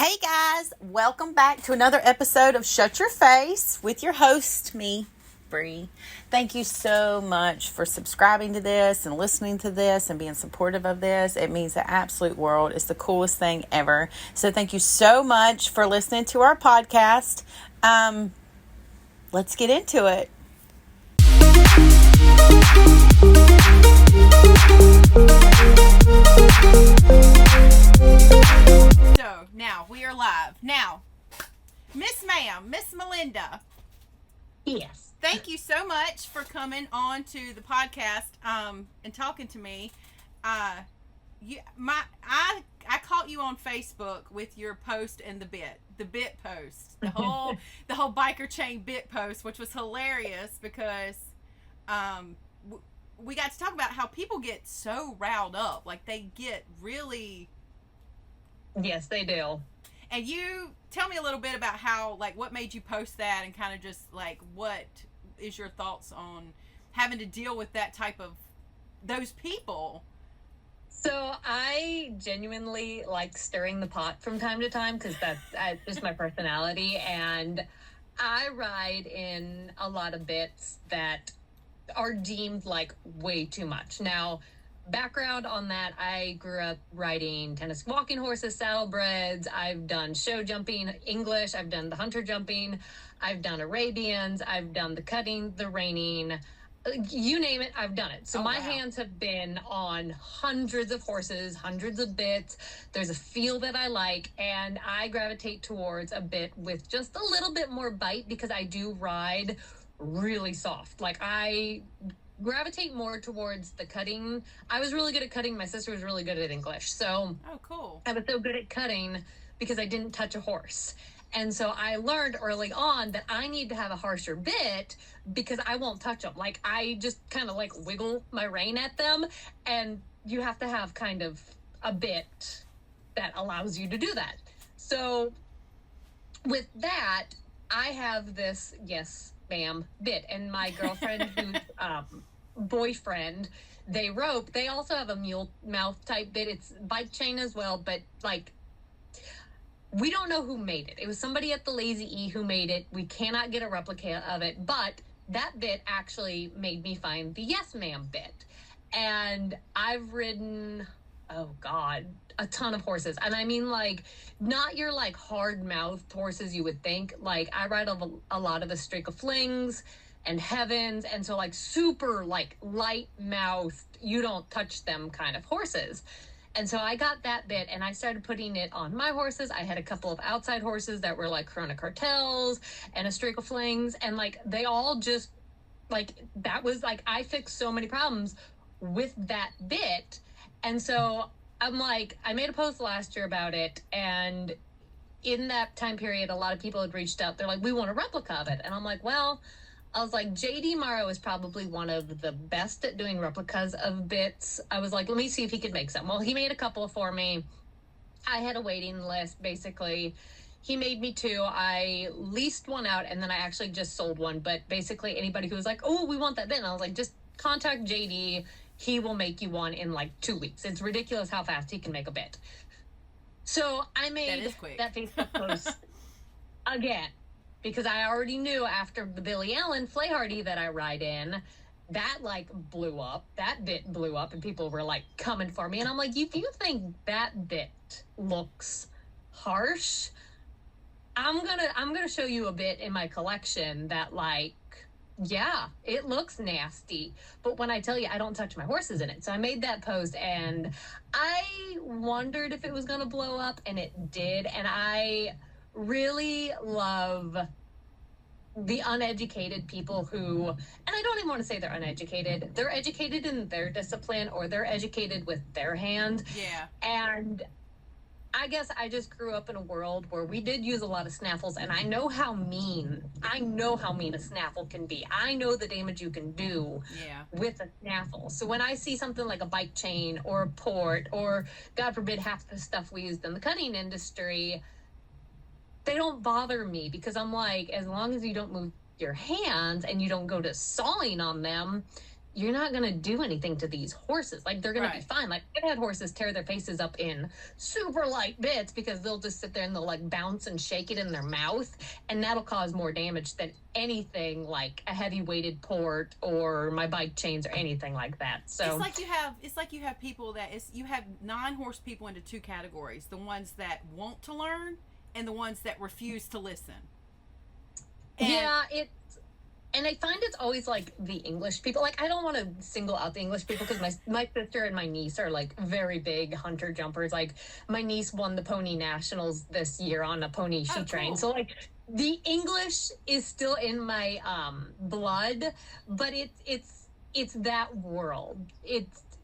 Hey guys, welcome back to another episode of Shut Your Face with your host, me, Bree. Thank you so much for subscribing to this and listening to this and being supportive of this. It means the absolute world. It's the coolest thing ever. So thank you so much for listening to our podcast. Let's get into it. So now we are live. Now, Miss Melinda. Yes. Thank you so much for coming on to the podcast and talking to me. I caught you on Facebook with your post and the bit post, the whole biker chain bit post, which was hilarious because we got to talk about how people get so riled up, like they get really. Yes, they do. And you tell me a little bit about how, like, what made you post that, and kind of just like what is your thoughts on having to deal with that type of those people? So I genuinely like stirring the pot from time to time because that's just my personality, and I ride in a lot of bits that are deemed like way too much. Now, background on that, I grew up riding tennis walking horses, saddlebreds. I've done show jumping, English. I've done the hunter jumping. I've done Arabians. I've done the cutting, the reining. You name it, I've done it. So my hands have been on hundreds of horses, hundreds of bits. There's a feel that I like, and I gravitate towards a bit with just a little bit more bite because I do ride really soft. Like, I gravitate more towards the cutting. I was really good at cutting. My sister was really good at English. So cool. I was so good at cutting because I didn't touch a horse. And so I learned early on that I need to have a harsher bit because I won't touch them. Like, I just kind of like wiggle my rein at them, and you have to have kind of a bit that allows you to do that. So with that, I have this, yes, ma'am, bit, and my girlfriend who's boyfriend, they also have a mule mouth type bit. It's bike chain as well, but like, we don't know who made it. It was somebody at the Lazy E who made it. We cannot get a replica of it, but that bit actually made me find the Yes Ma'am bit. And I've ridden, oh God, a ton of horses. And I mean, like, not your like hard-mouthed horses you would think. Like, I ride a lot of the Streak of Flings and Heavens, and so like super like light-mouthed, you don't touch them kind of horses. And so I got that bit and I started putting it on my horses. I had a couple of outside horses that were like Corona Cartels and a Streak of Flings, and like they all just like, that was like, I fixed so many problems with that bit. And so I'm like, I made a post last year about it, and in that time period a lot of people had reached out. They're like, we want a replica of it. And I'm like, well, I was like, JD Morrow is probably one of the best at doing replicas of bits. I was like, let me see if he could make some. Well, he made a couple for me. I had a waiting list, basically. He made me two. I leased one out, and then I actually just sold one. But basically, anybody who was like, oh, we want that bit, and I was like, just contact JD. He will make you one in like 2 weeks. It's ridiculous how fast he can make a bit. So I made that Facebook post again, because I already knew after the Billy Allen Flayhardy that I ride in, that like blew up. That bit blew up, and people were like coming for me. And I'm like, if you think that bit looks harsh, I'm gonna show you a bit in my collection that, like, yeah, it looks nasty. But when I tell you, I don't touch my horses in it. So I made that post, and I wondered if it was gonna blow up, and it did. And I really love the uneducated people who, and I don't even want to say they're uneducated. They're educated in their discipline, or they're educated with their hand. Yeah. And I guess I just grew up in a world where we did use a lot of snaffles, and I know how mean a snaffle can be. I know the damage you can do with a snaffle. So when I see something like a bike chain or a port, or God forbid half the stuff we used in the cutting industry, they don't bother me, because I'm like, as long as you don't move your hands and you don't go to sawing on them, you're not going to do anything to these horses. Like, they're going to be Right. fine. Like, I've had horses tear their faces up in super light bits because they'll just sit there and they'll like bounce and shake it in their mouth. And that'll cause more damage than anything like a heavy weighted port or my bike chains or anything like that. So it's like you have people that you have 9-horse people into 2 categories: the ones that want to learn and the ones that refuse to listen. And yeah, and I find it's always like the English people. Like, I don't want to single out the English people because my sister and my niece are like very big hunter jumpers. Like, my niece won the pony nationals this year on a pony she trained. Cool. So like the English is still in my blood, but it's that world.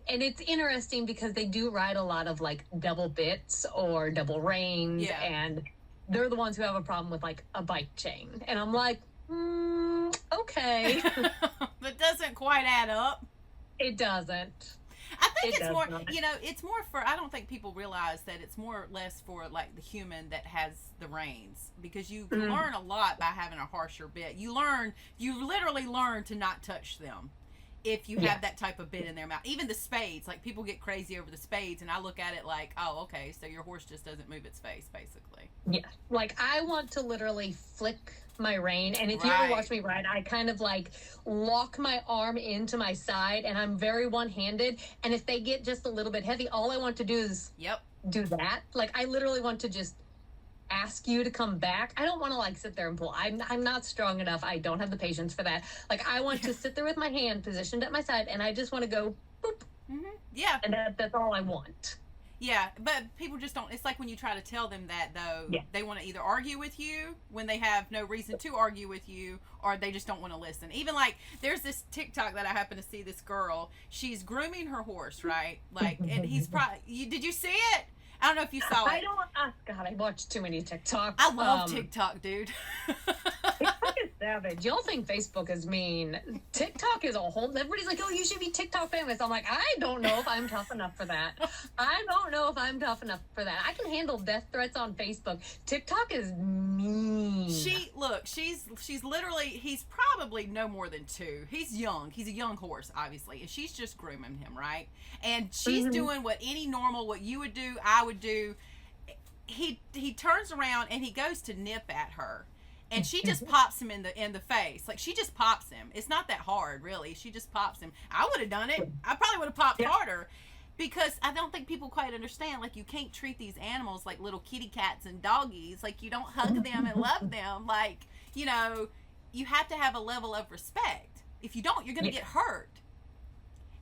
And it's interesting because they do ride a lot of like double bits or double reins, and they're the ones who have a problem with like a bike chain. And I'm like, okay. That doesn't quite add up. It doesn't. I think It it's does more, not. it's more for, I don't think people realize that it's more or less for like the human that has the reins, because you can learn a lot by having a harsher bit. You literally learn to not touch them if you have that type of bit in their mouth. Even the spades, like people get crazy over the spades, and I look at it like, oh, okay, so your horse just doesn't move its face, basically. Yeah. Like, I want to literally flick my rein, and if you ever watch me ride, I kind of like lock my arm into my side, and I'm very one-handed, and if they get just a little bit heavy, all I want to do is do that. Like, I literally want to just ask you to come back. I don't want to like sit there and pull. I'm not strong enough. I don't have the patience for that. Like, I want to sit there with my hand positioned at my side, and I just want to go boop. Yeah. And that's all I want. Yeah, but people just don't. It's like when you try to tell them that, though, they want to either argue with you when they have no reason to argue with you, or they just don't want to listen. Even like, there's this TikTok that I happen to see. This girl, she's grooming her horse, right? Like, and he's probably. Did you see it? I don't know if you saw it. I don't. God, I watch too many TikToks. I love TikTok, dude. TikTok is savage. Y'all think Facebook is mean. TikTok is a whole. Everybody's like, oh, you should be TikTok famous. I'm like, I don't know if I'm tough enough for that. I don't know if I'm tough enough for that. I can handle death threats on Facebook. TikTok is mean. She's literally. He's probably no more than 2. He's young. He's a young horse, obviously, and she's just grooming him, right? And she's doing what you would do, I would do. He turns around and he goes to nip at her, and she just pops him in the face. Like, she just pops him. It's not that hard, really. She just pops him. I would have done it. I probably would have popped harder, because I don't think people quite understand. Like, you can't treat these animals like little kitty cats and doggies. Like, you don't hug them and love them. Like, you have to have a level of respect. If you don't, you're going to get hurt.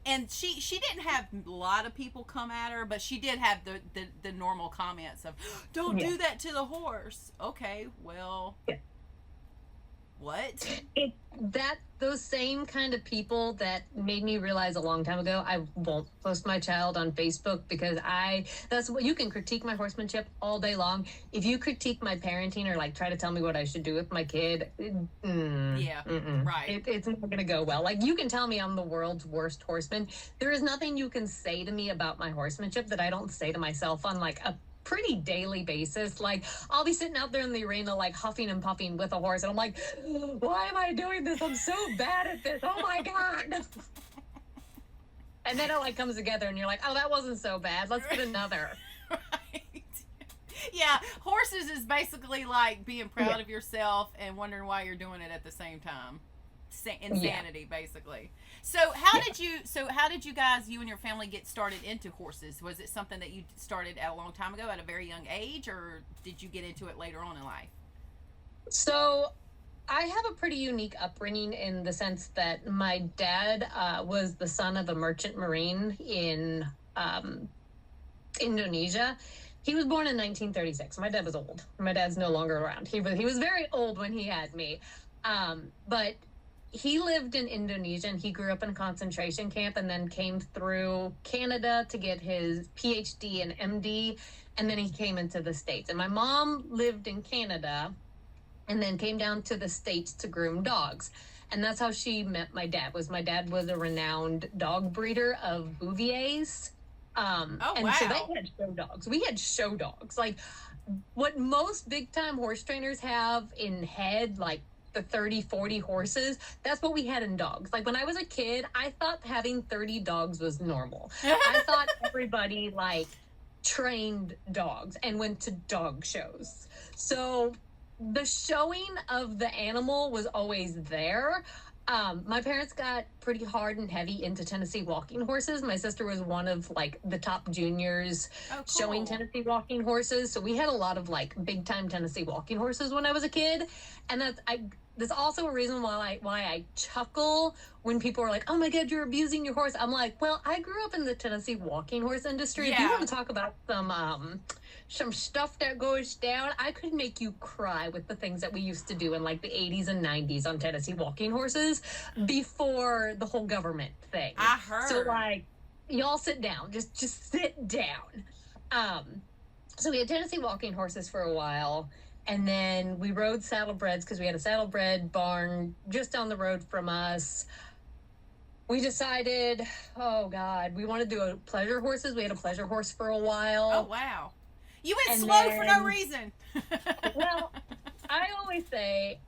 And she didn't have a lot of people come at her, but she did have the normal comments of, don't do that to the horse. Okay, well, what? Those same kind of people that made me realize a long time ago, I won't post my child on Facebook, because that's what you can critique my horsemanship all day long. If you critique my parenting or like try to tell me what I should do with my kid, right. It's not going to go well. Like, you can tell me I'm the world's worst horseman. There is nothing you can say to me about my horsemanship that I don't say to myself on like a pretty daily basis. Like, I'll be sitting out there in the arena like huffing and puffing with a horse, and I'm like, why am I doing this? I'm so bad at this. Oh my god. And then it like comes together and you're like, oh, that wasn't so bad, let's get another. Right. Yeah, horses is basically like being proud of yourself and wondering why you're doing it at the same time. Insanity, basically. So how did you guys, you and your family, get started into horses? Was it something that you started at a long time ago at a very young age, or did you get into it later on in life? So I have a pretty unique upbringing in the sense that my dad was the son of a merchant marine in Indonesia. He was born in 1936. My dad was old. My dad's no longer around. He was very old when he had me. But he lived in Indonesia, and he grew up in a concentration camp, and then came through Canada to get his PhD and MD, and then he came into the States. And my mom lived in Canada and then came down to the States to groom dogs. And that's how she met my dad. My dad was a renowned dog breeder of Bouviers. So they had show dogs. We had show dogs. Like, what most big-time horse trainers have in head, like, the 30, 40 horses. That's what we had in dogs. Like when I was a kid, I thought having 30 dogs was normal. I thought everybody like trained dogs and went to dog shows. So the showing of the animal was always there. My parents got pretty hard and heavy into Tennessee walking horses. My sister was one of like the top juniors showing Tennessee walking horses. So we had a lot of like big time Tennessee walking horses when I was a kid. And that's also a reason why I chuckle when people are like, "Oh my God, you're abusing your horse." I'm like, well, I grew up in the Tennessee walking horse industry. If you want to talk about some stuff that goes down, I could make you cry with the things that we used to do in like the 80s and 90s on Tennessee walking horses before the whole government thing. I heard. So like, y'all sit down, just sit down. So we had Tennessee walking horses for a while. And then we rode saddlebreds because we had a saddlebred barn just down the road from us. We decided, oh God, we wanted to do pleasure horses. We had a pleasure horse for a while. Oh, wow. You went slow for no reason. Well, I always say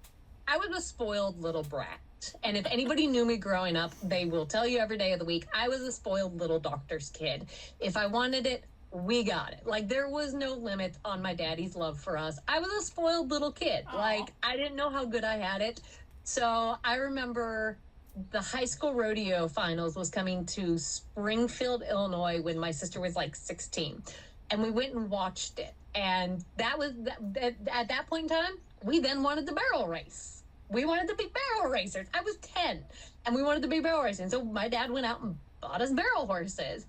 I was a spoiled little brat. And if anybody knew me growing up, they will tell you every day of the week, I was a spoiled little doctor's kid. If I wanted it, we got it. Like, there was no limit on my daddy's love for us. I was a spoiled little kid. Aww. Like, I didn't know how good I had it. So I remember the high school rodeo finals was coming to Springfield, Illinois when my sister was like 16. And we went and watched it. And that was, at that point in time, we then wanted the barrel race. We wanted to be barrel racers. I was 10 and we wanted to be barrel racers. So my dad went out and bought us barrel horses.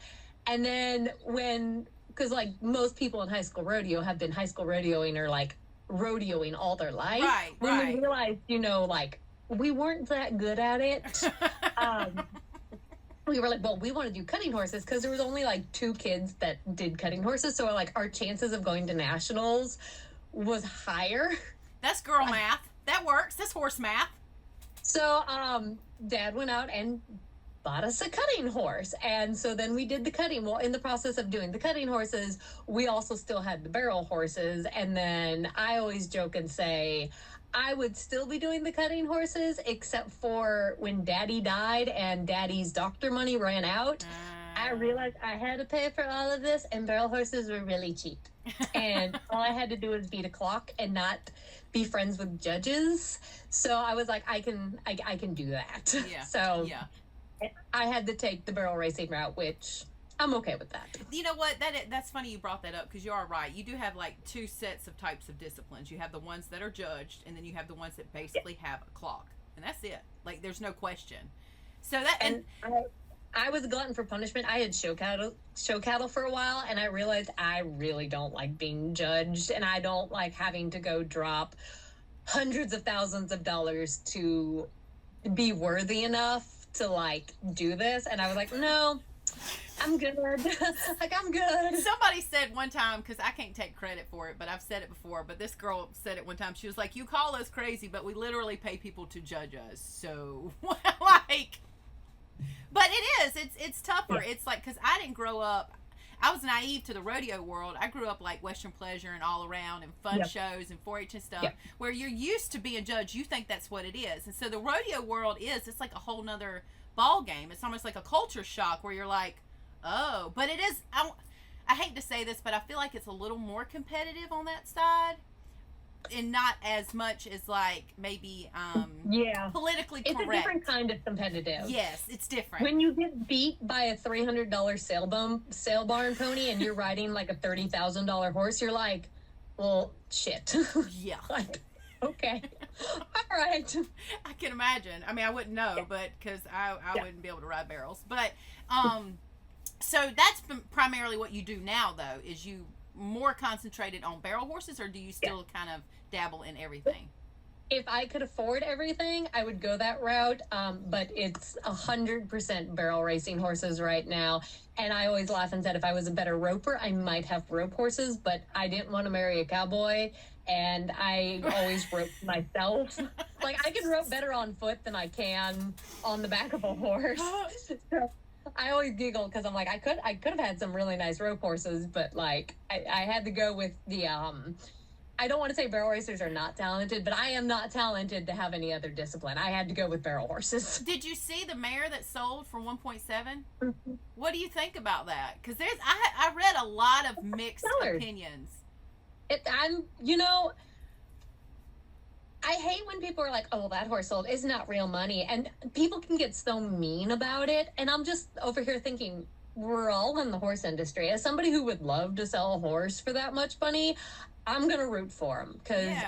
And then because like most people in high school rodeo have been high school rodeoing or like rodeoing all their life. Right. When we realized, like we weren't that good at it. We were like, well, we want to do cutting horses because there was only like 2 kids that did cutting horses. So like our chances of going to nationals was higher. That's girl math. That works. That's horse math. So Dad went out and bought us a cutting horse. And so then we did the cutting. Well, in the process of doing the cutting horses, we also still had the barrel horses. And then I always joke and say, I would still be doing the cutting horses, except for when Daddy died and Daddy's doctor money ran out. I realized I had to pay for all of this, and barrel horses were really cheap. And all I had to do was beat a clock and not be friends with judges. So I was like, I can do that. Yeah. So yeah. I had to take the barrel racing route, which I'm okay with that. You know what? That's funny you brought that up because you are right. You do have like 2 sets of types of disciplines. You have the ones that are judged, and then you have the ones that basically have a clock, and that's it. Like there's no question. So that and I was a glutton for punishment. I had show cattle for a while, and I realized I really don't like being judged, and I don't like having to go drop hundreds of thousands of dollars to be worthy enough to like do this. And I was like, no, I'm good. Like, I'm good. Somebody said one time, because I can't take credit for it, but I've said it before, but this girl said it one time. She was like, you call us crazy, but we literally pay people to judge us. So, like, but it is. It's tougher. Yeah. It's like, because I didn't grow up, I was naive to the rodeo world. I grew up like Western Pleasure and All Around and fun shows and 4-H and stuff, where you're used to being judged. You think that's what it is. And so the rodeo world it's like a whole nother ball game. It's almost like a culture shock where you're like, oh, but it is, I hate to say this, but I feel like it's a little more competitive on that side and not as much as like maybe politically correct. It's a different kind of competitive. Yes, it's different. When you get beat by a $300 sale barn pony and you're riding like a $30,000 horse, you're like, well, shit. Yeah. Like, okay. All right. I can imagine. I mean, I wouldn't know, but because I wouldn't be able to ride barrels. But so that's primarily what you do now, though, is you more concentrated on barrel horses, or do you still kind of dabble in everything? If I could afford everything, I would go that route. But it's 100% barrel racing horses right now. And I always laugh and said if I was a better roper, I might have rope horses, but I didn't want to marry a cowboy. And I always rope myself. Like, I can rope better on foot than I can on the back of a horse. So I always giggle because I'm like, I could have had some really nice rope horses, but like I had to go with the I don't want to say barrel racers are not talented, but I am not talented to have any other discipline. I had to go with barrel horses. Did you see the mare that sold for 1.7? What do you think about that? Because I read a lot of mixed opinions. I hate when people are like, oh, that horse sold. It's not real money. And people can get so mean about it. And I'm just over here thinking, we're all in the horse industry. As somebody who would love to sell a horse for that much money, I'm going to root for him. Because,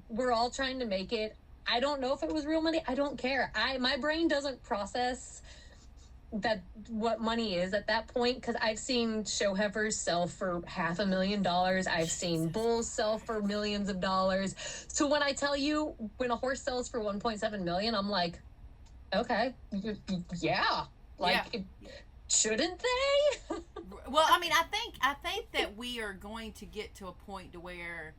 we're all trying to make it. I don't know if it was real money. I don't care. My brain doesn't process that what money is at that point, because I've seen show heifers sell for $500,000. I've seen bulls sell for millions of dollars. So when I tell you, when a horse sells for 1.7 million, I'm like, okay, yeah, shouldn't they? Well, I mean, I think that we are going to get to a point to where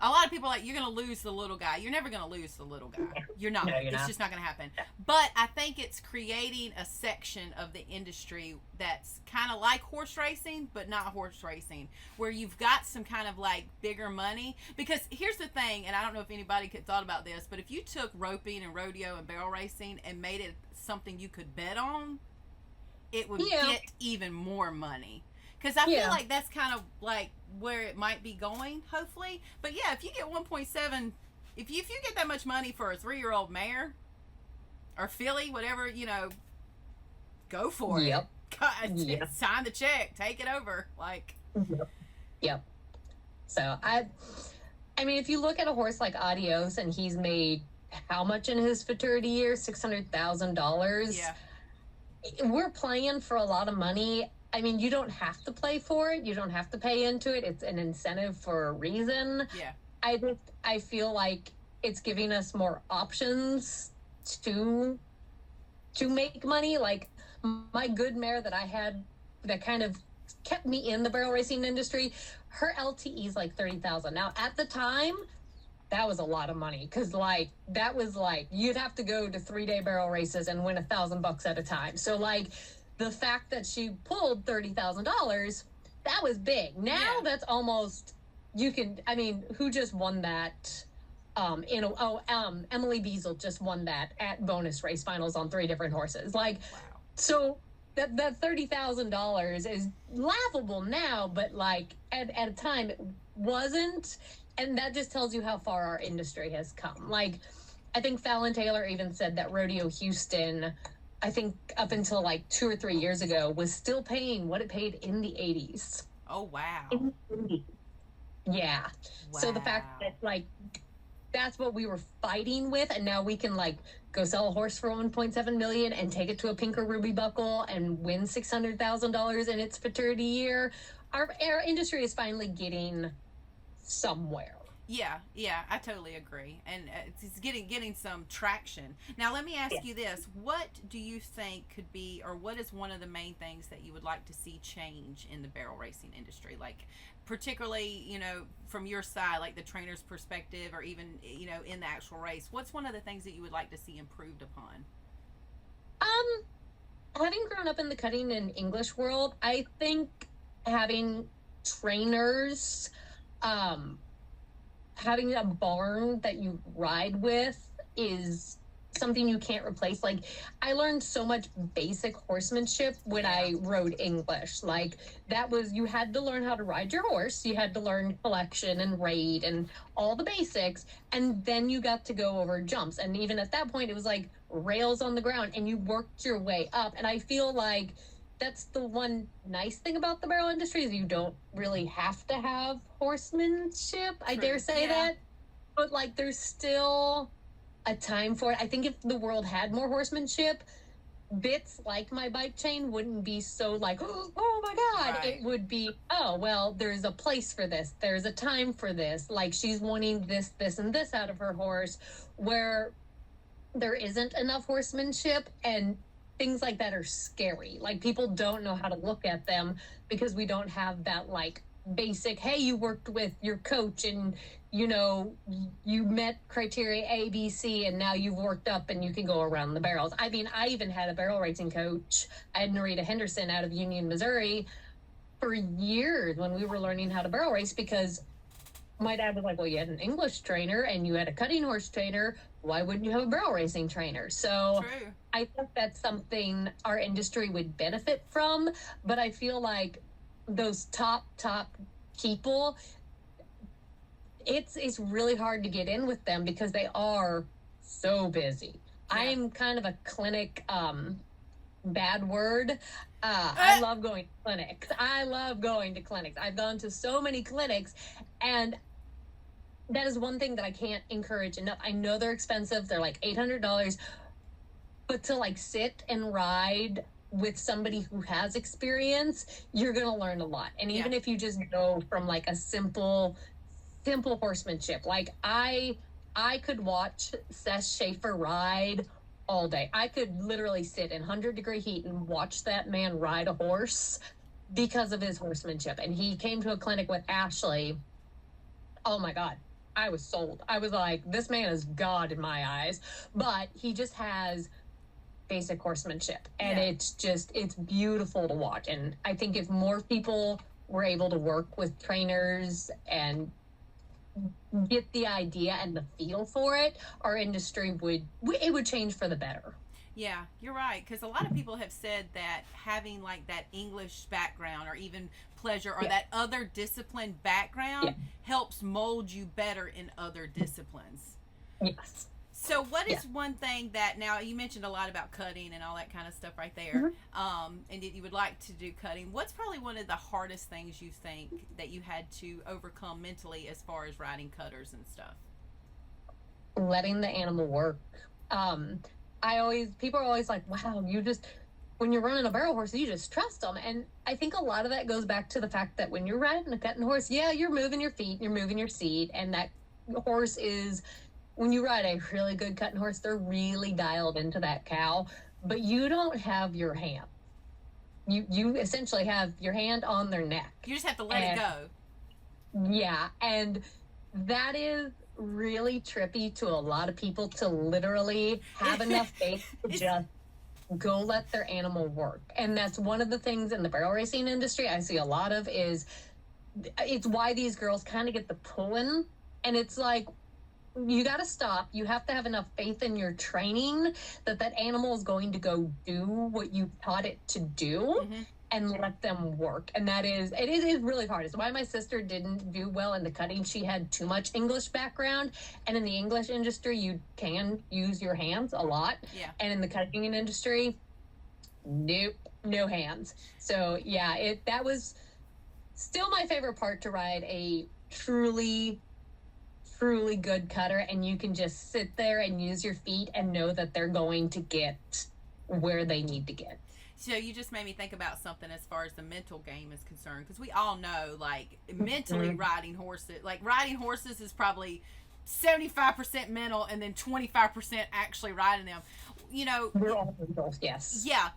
a lot of people are like, you're going to lose the little guy. You're never going to lose the little guy. You're not. No, you're it's not. just not going to happen. But I think it's creating a section of the industry that's kind of like horse racing, but not horse racing, where you've got some kind of like bigger money. Because here's the thing, and I don't know if anybody could thought about this, but if you took roping and rodeo and barrel racing and made it something you could bet on, it would get even more money. Because I feel like that's kind of like where it might be going, hopefully. But yeah, if you get 1.7, if you get that much money for a 3-year-old mare or filly, whatever, go for it. Sign the check, take it over. Yep. So I mean, if you look at a horse like Adios, and he's made how much in his futurity year? $600,000. Yeah. We're playing for a lot of money. I mean, you don't have to play for it. You don't have to pay into it. It's an incentive for a reason. Yeah. I feel like it's giving us more options to make money. Like my good mare that I had that kind of kept me in the barrel racing industry, her LTE is like $30,000. Now at the time, that was a lot of money, because that was you'd have to go to 3-day barrel races and win $1,000 at a time. So the fact that she pulled $30,000, that was big. Now that's almost, who just won that? Emily Beazle just won that at bonus race finals on 3 different horses. Wow. So that $30,000 is laughable now, but at a time it wasn't. And that just tells you how far our industry has come. I think Fallon Taylor even said that Rodeo Houston, I think up until 2 or 3 years ago, was still paying what it paid in the 80s. Oh, wow. Yeah. Wow. So the fact that that's what we were fighting with, and now we can go sell a horse for 1.7 million and take it to a pink or ruby buckle and win $600,000 in its futurity year. Our industry is finally getting somewhere. Yeah, I totally agree, and it's getting some traction. Now, let me ask you this: what do you think could be, or what is one of the main things that you would like to see change in the barrel racing industry? Particularly, from your side, the trainer's perspective, or even, in the actual race. What's one of the things that you would like to see improved upon? Having grown up in the cutting and English world, I think having trainers, having a barn that you ride with is something you can't replace. I learned so much basic horsemanship when I rode English. That was, you had to learn how to ride your horse, you had to learn collection and rate and all the basics, and then you got to go over jumps. And even at that point, it was rails on the ground, and you worked your way up. And I feel that's the one nice thing about the barrel industry, is you don't really have to have horsemanship. True. I dare say that. But there's still a time for it. I think if the world had more horsemanship, bits like my bike chain wouldn't be so oh my God. Right. It would be, oh, well, there's a place for this. There's a time for this. She's wanting this, and this out of her horse, where there isn't enough horsemanship, and things like that are scary. People don't know how to look at them because we don't have that basic, hey, you worked with your coach and you met criteria A, B, C, and now you've worked up and you can go around the barrels. I even had a barrel racing coach. I had Narita Henderson out of Union, Missouri for years when we were learning how to barrel race, because my dad was like, well, you had an English trainer and you had a cutting horse trainer. Why wouldn't you have a barrel racing trainer? So True. I think that's something our industry would benefit from. But I feel like those top people, it's really hard to get in with them because they are so busy. Yeah. I'm kind of a clinic, bad word. I love going to clinics. I've gone to so many clinics, and that is one thing that I can't encourage enough. I know they're expensive. They're like $800, but to like sit and ride with somebody who has experience, you're going to learn a lot. And even if you just go from like a simple horsemanship, like I could watch Seth Schaefer ride all day. I could literally sit in 100-degree heat and watch that man ride a horse because of his horsemanship. And he came to a clinic with Ashley. Oh my God. I was sold. I was like, this man is God in my eyes, but he just has basic horsemanship, and it's beautiful to watch. And I think if more people were able to work with trainers and get the idea and the feel for it, our industry would change for the better. Yeah, you're right. Because a lot of people have said that having like that English background or even pleasure or that other discipline background helps mold you better in other disciplines. Yes. So what is one thing that, now you mentioned a lot about cutting and all that kind of stuff right there, and that you would like to do cutting. What's probably one of the hardest things you think that you had to overcome mentally as far as riding cutters and stuff? Letting the animal work. People are always like, wow, when you're running a barrel horse, you just trust them. And I think a lot of that goes back to the fact that when you're riding a cutting horse, you're moving your feet, you're moving your seat, and that horse is, when you ride a really good cutting horse, they're really dialed into that cow, but you don't have your hand. You essentially have your hand on their neck. You just have to let it go. Yeah, and that is really trippy to a lot of people to literally have enough faith to just go let their animal work. And that's one of the things in the barrel racing industry I see a lot of is, it's why these girls kind of get the pulling, and it's like, you got to stop. You have to have enough faith in your training that animal is going to go do what you taught it to do and let them work. And it is really hard. It's why my sister didn't do well in the cutting. She had too much English background. And in the English industry, you can use your hands a lot. Yeah. And in the cutting industry, nope, no hands. So yeah, that was still my favorite part, to ride a truly good cutter, and you can just sit there and use your feet and know that they're going to get where they need to get. So you just made me think about something as far as the mental game is concerned, because we all know, like, mentally riding horses is probably 75% mental and then 25% actually riding them. You know, we're all mental, yes. Yeah.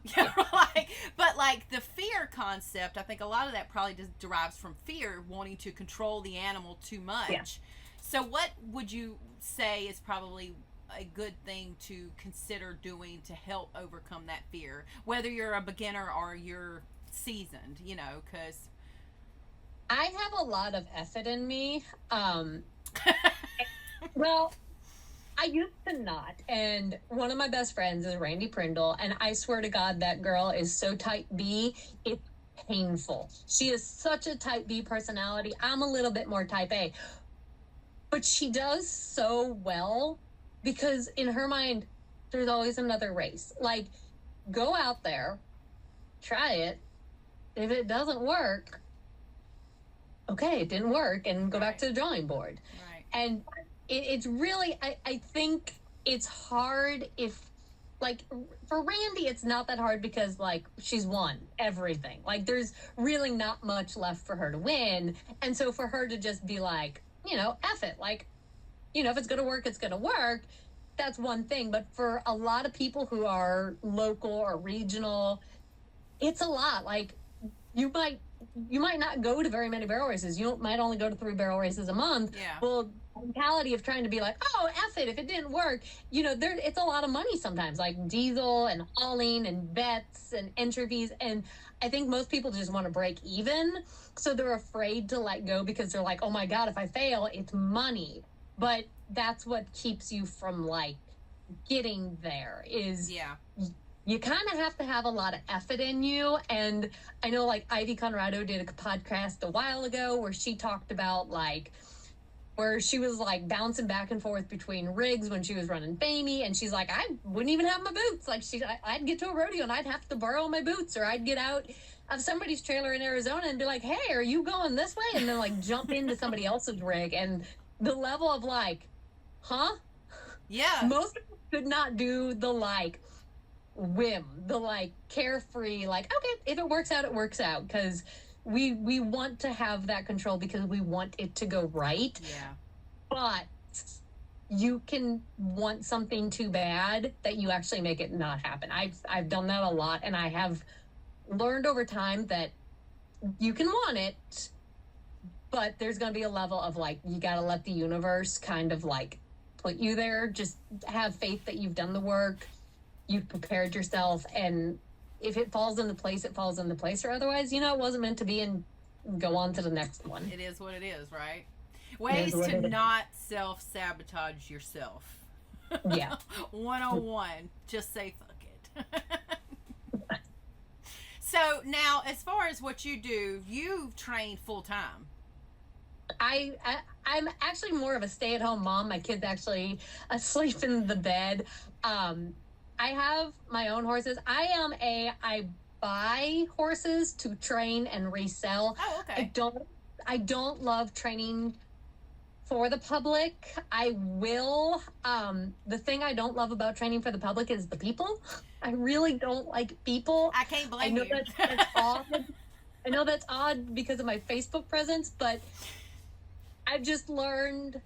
But like the fear concept, I think a lot of that probably just derives from fear, wanting to control the animal too much. Yeah. So what would you say is probably a good thing to consider doing to help overcome that fear, whether you're a beginner or you're seasoned, because I have a lot of effort in me. Well, I used to not. And one of my best friends is Randy Prindle, and I swear to God, that girl is so type B, it's painful. She is such a type B personality. I'm a little bit more type A. But she does so well because in her mind, there's always another race. Like, go out there, try it. If it doesn't work, okay, it didn't work, and go back to the drawing board. Right. And it's really, I think it's hard if, like, for Randy, it's not that hard because, like, she's won everything. Like, there's really not much left for her to win. And so for her to just be like, F it. Like, if it's going to work, it's going to work. That's one thing. But for a lot of people who are local or regional, it's a lot. Like, you might you might not go to very many barrel races. You might only go to 3 barrel races a month. Yeah. Well, the mentality of trying to be like, oh, F it, if it didn't work, it's a lot of money sometimes, like diesel and hauling and bets and entry fees. And I think most people just want to break even. So they're afraid to let go because they're like, oh my God, if I fail, it's money. But that's what keeps you from like getting there is you kind of have to have a lot of effort in you. And I know like Ivy Conrado did a podcast a while ago where she talked about like where she was like bouncing back and forth between rigs when she was running Famey, and she's like, I wouldn't even have my boots. Like I'd get to a rodeo and I'd have to borrow my boots, or I'd get out of somebody's trailer in Arizona and be like, hey, are you going this way? And then like jump into somebody else's rig. And the level of like, huh? Yeah. Most people could not do the like whim, the like carefree, like, okay, if it works out, it works out. Because we want to have that control because we want it to go right. Yeah. But you can want something too bad that you actually make it not happen. I've done that a lot, and I have learned over time that you can want it, but there's going to be a level of like, you got to let the universe kind of like put you there. Just have faith that you've done the work, you've prepared yourself, and if it falls into place, it falls into place, or otherwise, it wasn't meant to be, and go on to the next one. It is what it is, right? Ways to not self-sabotage yourself. Yeah. 101. Just say fuck it. So now, as far as what you do, you train full-time. I'm actually more of a stay-at-home mom. My kid's actually asleep in the bed. I have my own horses. I buy horses to train and resell. Oh, okay. I don't love training for the public. I will. The thing I don't love about training for the public is the people. I really don't like people. I can't blame you. That's odd. I know that's odd because of my Facebook presence, but I've just learned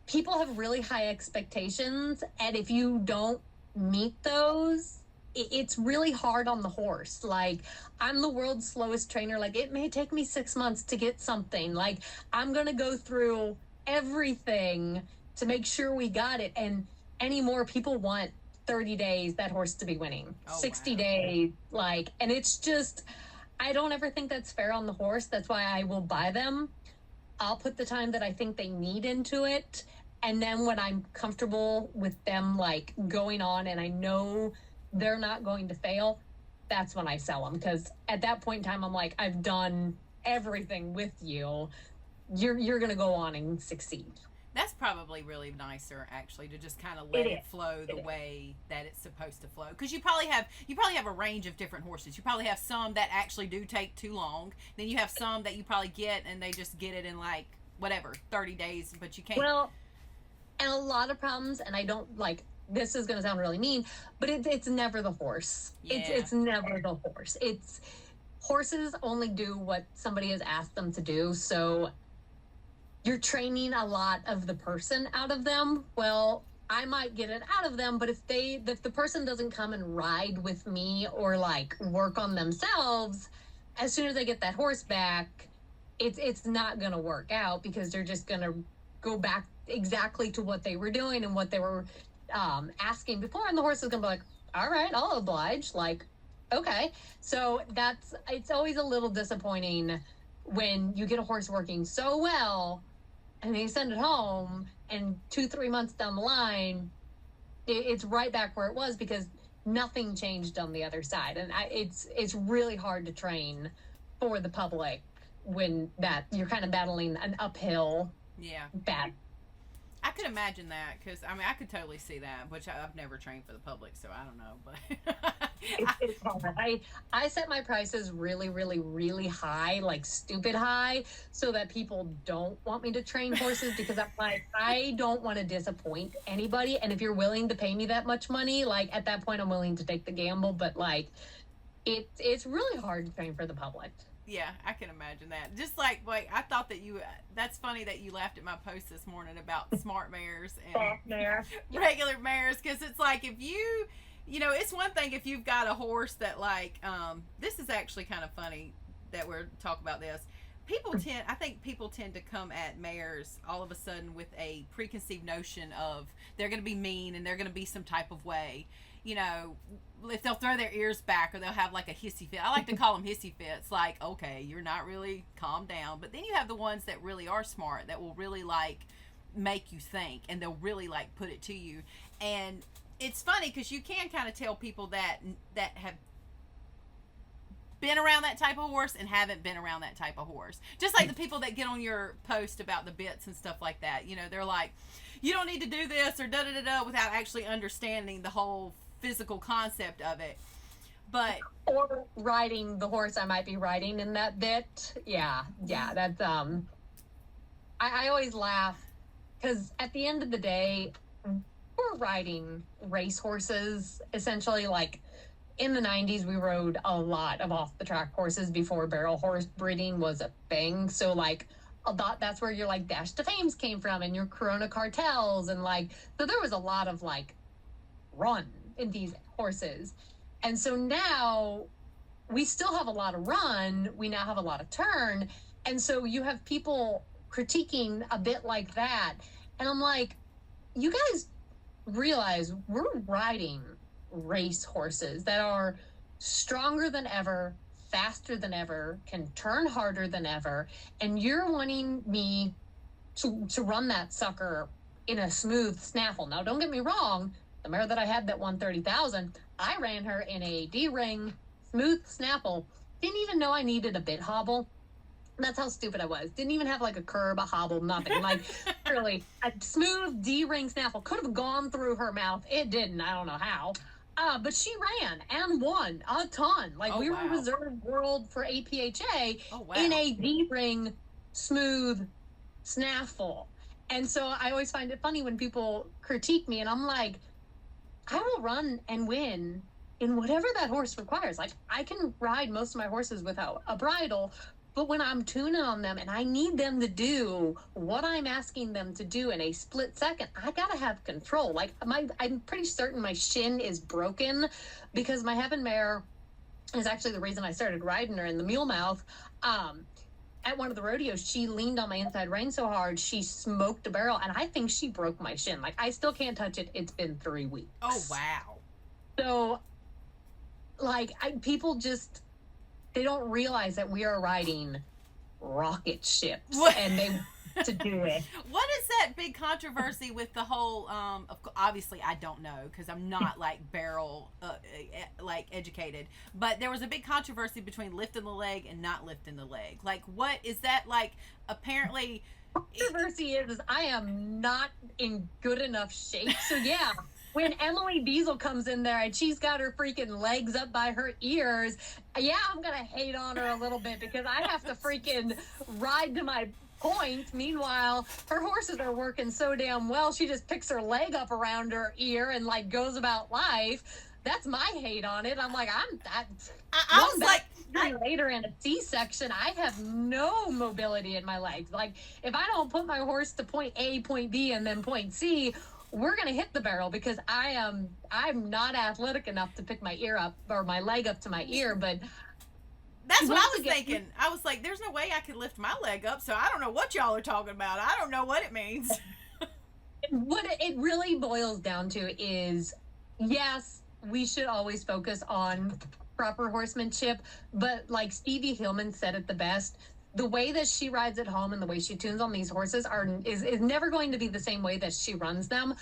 people have really high expectations, and if you don't meet those, it's really hard on the horse. Like, I'm the world's slowest trainer. Like, it may take me 6 months to get something. Like, I'm gonna go through everything to make sure we got it. And anymore, people want 30 days that horse to be winning. 60 days, like, and it's just, I don't ever think that's fair on the horse. That's why I will buy them. I'll put the time that I think they need into it. And then when I'm comfortable with them, like, going on and I know they're not going to fail, that's when I sell them. Because at that point in time, I'm like, I've done everything with you. You're going to go on and succeed. That's probably really nicer, actually, to just kind of let it flow the way that it's supposed to flow. Because you probably have a range of different horses. You probably have some that actually do take too long. Then you have some that you probably get and they just get it in like, whatever, 30 days, but you can't. Well, and a lot of problems, and I don't like, this is going to sound really mean, but it's never the horse. Yeah. It's never the horse. Horses only do what somebody has asked them to do. So you're training a lot of the person out of them. Well, I might get it out of them, but if the person doesn't come and ride with me or like work on themselves, as soon as they get that horse back, it's not going to work out, because they're just going to go back exactly to what they were doing and what they were asking before, and the horse is going to be like, all right, I'll oblige. Like, okay. So it's always a little disappointing when you get a horse working so well and then you send it home, and 2-3 months down the line, it's right back where it was, because nothing changed on the other side. And it's really hard to train for the public when that you're kind of battling an uphill battle. I could imagine that, because I could totally see that, which I've never trained for the public, so I don't know, but it's hard. I set my prices really, really, really high, like stupid high, so that people don't want me to train horses, because I'm like, I don't want to disappoint anybody, and if you're willing to pay me that much money, like, at that point I'm willing to take the gamble. But like, it's really hard to train for the public. Yeah, I can imagine that. Just like I thought that that's funny that you laughed at my post this morning about smart mares and regular mares, because it's like, if it's one thing if you've got a horse that like, this is actually kind of funny. that we're talking about this. I think people tend to come at mares all of a sudden with a preconceived notion of they're going to be mean and they're going to be some type of way. You know, if they'll throw their ears back or they'll have like a hissy fit. I like to call them hissy fits. Like, okay, you're not really calm down. But then you have the ones that really are smart, that will really like make you think, and they'll really like put it to you. And it's funny because you can kind of tell people that have been around that type of horse and haven't been around that type of horse. Just like the people that get on your post about the bits and stuff like that. You know, they're like, you don't need to do this or da da da da without actually understanding the whole physical concept of it. But or riding the horse I might be riding in that bit. Yeah, that's I always laugh because at the end of the day, we're riding race horses essentially. Like in the 90s, we rode a lot of off the track horses before barrel horse breeding was a thing. So like that's where your like Dash to Fames came from and your Corona Cartels, and like, so there was a lot of like run in these horses. And so now we still have a lot of run, we now have a lot of turn, and so you have people critiquing a bit like that, and I'm like, you guys realize we're riding race horses that are stronger than ever, faster than ever, can turn harder than ever, and you're wanting me to run that sucker in a smooth snaffle. Now, don't get me wrong, the mare that I had that won 30,000, I ran her in a D-ring smooth snaffle. Didn't even know I needed a bit hobble. That's how stupid I was. Didn't even have like a curb, a hobble, nothing. Like, really, a smooth D-ring snaffle could have gone through her mouth. It didn't. I don't know how. But she ran and won a ton. Like, we were reserve world for APHA in a D-ring smooth snaffle. And so I always find it funny when people critique me, and I'm like, I will run and win in whatever that horse requires. Like, I can ride most of my horses without a bridle, but when I'm tuning on them and I need them to do what I'm asking them to do in a split second, I gotta have control. Like, I'm pretty certain my shin is broken because my Heaven mare is actually the reason I started riding her in the mule mouth. At one of the rodeos, she leaned on my inside rein so hard, she smoked a barrel, and I think she broke my shin. Like, I still can't touch it. It's been 3 weeks. Oh, wow. So, like, people just, they don't realize that we are riding rocket ships, and they to do it. What is that big controversy with the whole, obviously I don't know because I'm not like barrel like educated, but there was a big controversy between lifting the leg and not lifting the leg. Like, what is that? Like, apparently controversy is I am not in good enough shape. So yeah, when Emily Diesel comes in there and she's got her freaking legs up by her ears, yeah, I'm gonna hate on her a little bit because I have to freaking ride to my point. Meanwhile, her horses are working so damn well, she just picks her leg up around her ear and like goes about life. That's my hate on it. I'm like, I was like, later in a C-section, I have no mobility in my legs. Like, if I don't put my horse to point A, point B, and then point C, we're gonna hit the barrel because I'm not athletic enough to pick my ear up or my leg up to my ear. But that's what I was thinking. I was like, there's no way I could lift my leg up, so I don't know what y'all are talking about. I don't know what it means. What it really boils down to is, yes, we should always focus on proper horsemanship, but like Stevie Hillman said it the best, the way that she rides at home and the way she tunes on these horses is never going to be the same way that she runs them,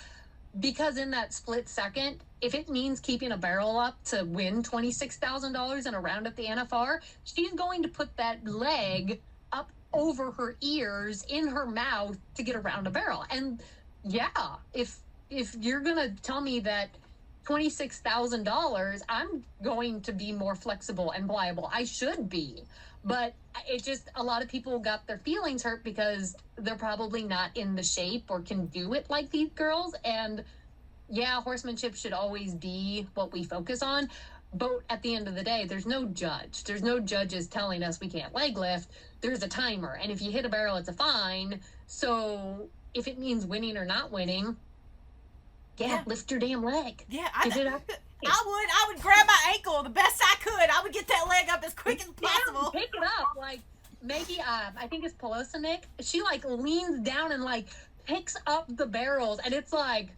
because in that split second, if it means keeping a barrel up to win $26,000 in a round at the NFR, she's going to put that leg up over her ears in her mouth to get around a barrel. And yeah, if you're gonna tell me that $26,000, I'm going to be more flexible and pliable. I should be. But it just, a lot of people got their feelings hurt because they're probably not in the shape or can do it like these girls. And yeah, horsemanship should always be what we focus on. But at the end of the day, there's no judge. There's no judges telling us we can't leg lift. There's a timer. And if you hit a barrel, it's a fine. So if it means winning or not winning, yeah, lift your damn leg. Yeah, I would grab my ankle the best I could. I would get that leg up as quick as possible. Pick it up. Like, maybe, I think it's Pelosinick. She, like, leans down and, like, picks up the barrels. And it's like,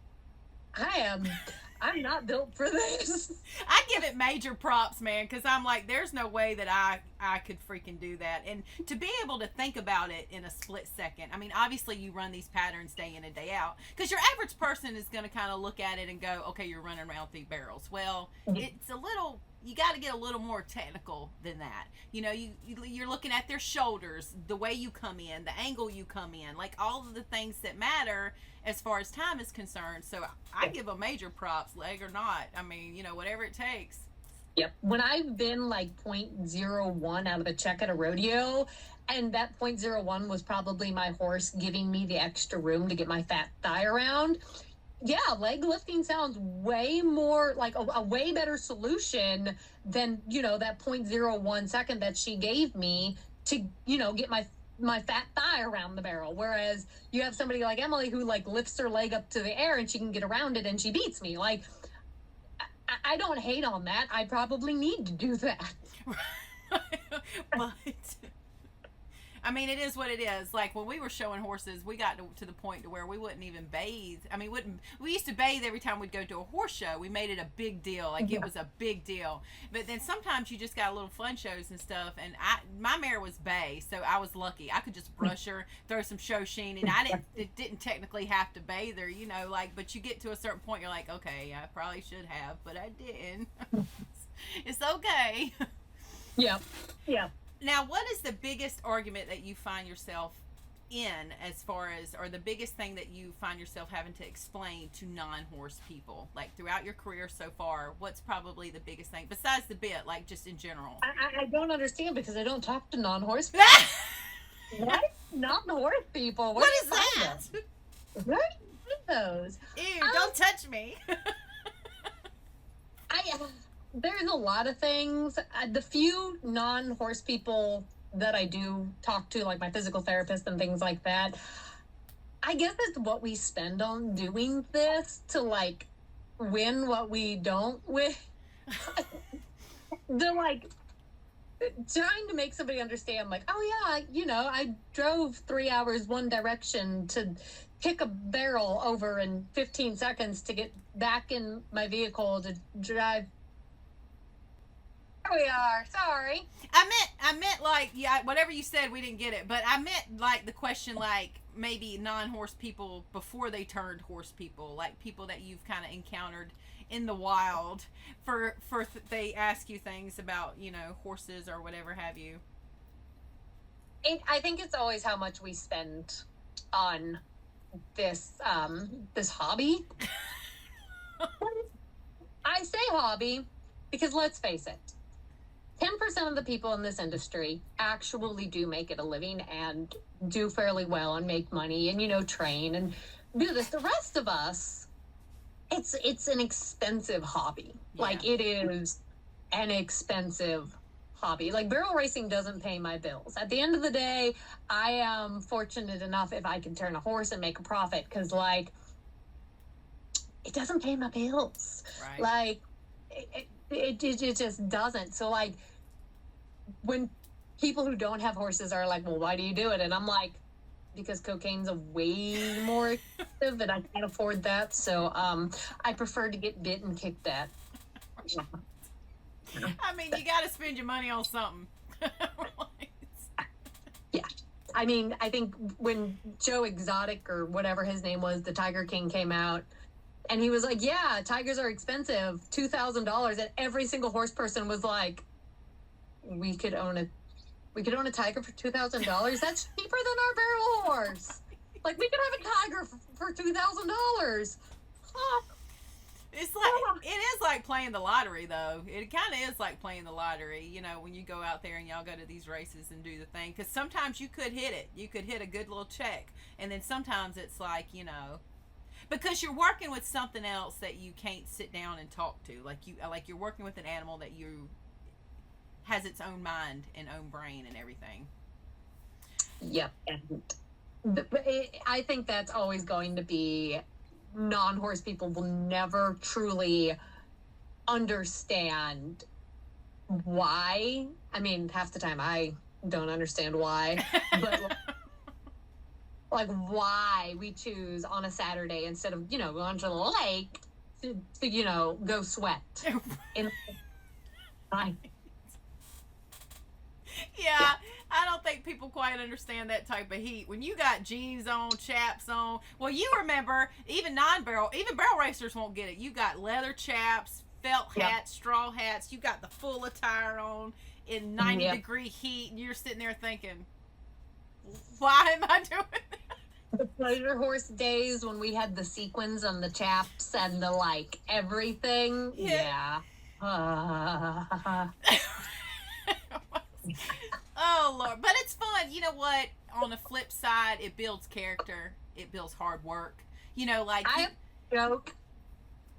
I'm not built for this. I give it major props, man, because I'm like, there's no way that I could freaking do that. And to be able to think about it in a split second, I mean, obviously you run these patterns day in and day out, because your average person is going to kind of look at it and go, okay, you're running around 3 barrels. Well, it's a little, you got to get a little more technical than that. You know, you're looking at their shoulders, the way you come in, the angle you come in, like all of the things that matter as far as time is concerned. So I give a major props, leg or not. I mean, you know, whatever it takes. Yep. When I've been like 0.01 out of the check at a rodeo, and that 0.01 was probably my horse giving me the extra room to get my fat thigh around. Yeah, leg lifting sounds way more like a way better solution than, you know, that 0.01 second that she gave me to, you know, get my fat thigh around the barrel. Whereas you have somebody like Emily who like lifts her leg up to the air and she can get around it and she beats me. Like, I don't hate on that. I probably need to do that. But I mean, it is what it is. Like when we were showing horses, we got to the point to where we wouldn't even bathe. I mean, we used to bathe every time we'd go to a horse show. We made it a big deal. Like it was a big deal. But then sometimes you just got little fun shows and stuff. And my mare was bay, so I was lucky. I could just brush her, throw some show sheen, and it didn't technically have to bathe her, you know, like, but you get to a certain point, you're like, okay, I probably should have, but I didn't. It's okay. Yeah. Yeah. Now, what is the biggest argument that you find yourself in as far as, or the biggest thing that you find yourself having to explain to non-horse people? Like throughout your career so far, what's probably the biggest thing besides the bit, like just in general? I don't understand because I don't talk to non-horse people. What? Non-horse people? What is that? Where do you get those? Ew, don't touch me. There's a lot of things. The few non-horse people that I do talk to, like my physical therapist and things like that, I guess it's what we spend on doing this to like win what we don't win. They're like trying to make somebody understand, like, oh yeah, you know, I drove 3 hours one direction to kick a barrel over in 15 seconds to get back in my vehicle to drive. Here we are. Sorry. I meant like, yeah, whatever you said, we didn't get it. But I meant like the question, like maybe non-horse people before they turned horse people, like people that you've kind of encountered in the wild. They ask you things about, you know, horses or whatever have you. I think it's always how much we spend on this hobby. I say hobby because let's face it. 10% of the people in this industry actually do make it a living and do fairly well and make money and, you know, train and do this. The rest of us, it's an expensive hobby. Yeah. Like it is an expensive hobby. Like barrel racing doesn't pay my bills. At the end of the day, I am fortunate enough if I can turn a horse and make a profit because like it doesn't pay my bills. Right. Like it just doesn't. So like when people who don't have horses are like, well, why do you do it? And I'm like, because cocaine's a way more expensive and I can't afford that. So I prefer to get bit and kicked at. I mean, you got to spend your money on something. Yeah. I mean, I think when Joe Exotic or whatever his name was, the Tiger King came out, and he was like, yeah, tigers are expensive, $2,000. And every single horse person was like, we could own a tiger for $2,000. That's cheaper than our barrel horse. Like we could have a tiger for $2,000. Huh. It's like, it is like playing the lottery though. It kind of is like playing the lottery, you know, when you go out there and y'all go to these races and do the thing. Because sometimes you could hit it. You could hit a good little check. And then sometimes it's like, you know, because you're working with something else that you can't sit down and talk to. Like you're working with an animal that has its own mind and own brain and everything. Yep. And I think that's always going to be non-horse people will never truly understand why. I mean, half the time I don't understand why, but like why we choose on a Saturday instead of, going to the lake to go sweat. Right. Yeah, I don't think people quite understand that type of heat. When you got jeans on, chaps on, well, you remember, even barrel racers won't get it. You got leather chaps, felt hats, straw hats. You got the full attire on in 90-degree heat, and you're sitting there thinking, why am I doing that? The pleasure horse days when we had the sequins on the chaps and the everything. Yeah. Oh Lord, but it's fun. You know what? On the flip side, it builds character. It builds hard work. I joke.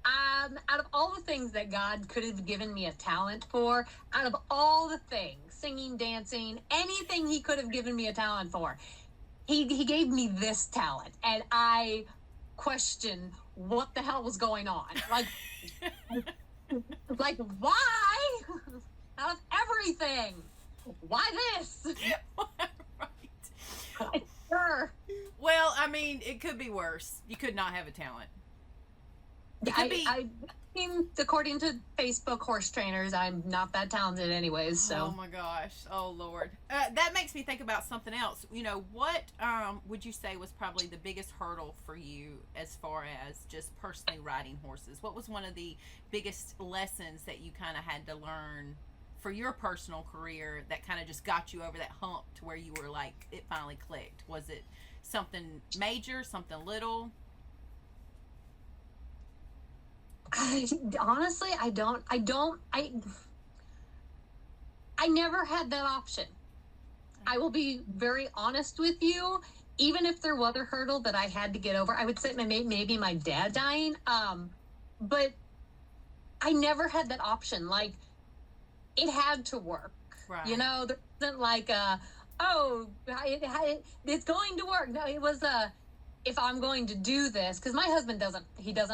Out of all the things that God could have given me a talent for, out of all the things, singing, dancing, anything He could have given me a talent for, He gave me this talent, and I question what the hell was going on. Like why? Out of everything. Why this? Right. Sure. Well, I mean, it could be worse. You could not have a talent. I mean, according to Facebook horse trainers, I'm not that talented anyways, so. Oh my gosh. Oh Lord. That makes me think about something else. What would you say was probably the biggest hurdle for you as far as just personally riding horses? What was one of the biggest lessons that you kind of had to learn for your personal career that kind of just got you over that hump to where you were like, it finally clicked? Was it something major, something little? Honestly, I never had that option. I will be very honest with you. Even if there was a hurdle that I had to get over, I would say maybe my dad dying. But I never had that option. Like, it had to work. Right. There wasn't it's going to work. No, it was if I'm going to do this, because my husband doesn't